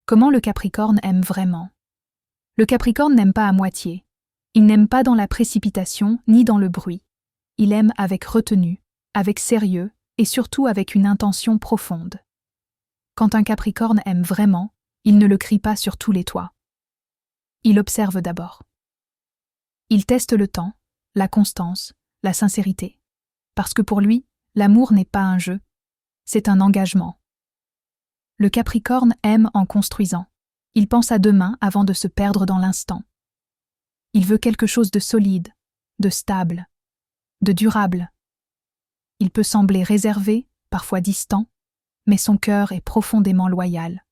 Comment le Capricorne aime vraiment? Le Capricorne n'aime pas à moitié. Il n'aime pas dans la précipitation ni dans le bruit. Il aime avec retenue, avec sérieux et surtout avec une intention profonde. Quand un Capricorne aime vraiment, il ne le crie pas sur tous les toits. Il observe d'abord. Il teste le temps, la constance, la sincérité. Parce que pour lui, l'amour n'est pas un jeu, c'est un engagement. Le Capricorne aime en construisant. Il pense à demain avant de se perdre dans l'instant. Il veut quelque chose de solide, de stable, de durable. Il peut sembler réservé, parfois distant, mais son cœur est profondément loyal.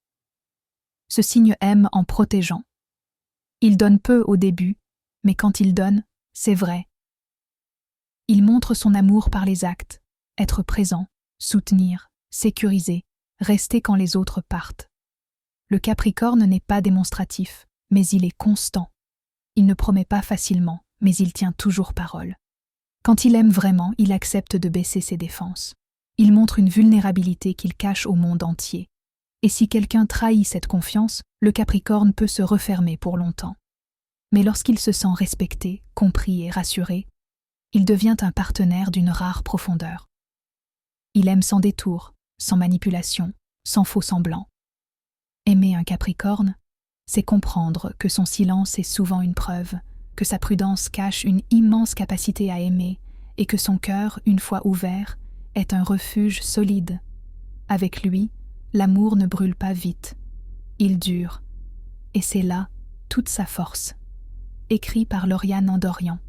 Ce signe aime en protégeant. Il donne peu au début, mais quand il donne, c'est vrai. Il montre son amour par les actes, être présent, soutenir, sécuriser, rester quand les autres partent. Le Capricorne n'est pas démonstratif, mais il est constant. Il ne promet pas facilement, mais il tient toujours parole. Quand il aime vraiment, il accepte de baisser ses défenses. Il montre une vulnérabilité qu'il cache au monde entier. Et si quelqu'un trahit cette confiance, le Capricorne peut se refermer pour longtemps. Mais lorsqu'il se sent respecté, compris et rassuré, il devient un partenaire d'une rare profondeur. Il aime sans détour, sans manipulation, sans faux semblant. Aimer un Capricorne, c'est comprendre que son silence est souvent une preuve, que sa prudence cache une immense capacité à aimer et que son cœur, une fois ouvert, est un refuge solide. Avec lui, l'amour ne brûle pas vite. Il dure. Et c'est là toute sa force. Écrit par Lauriane Andorian.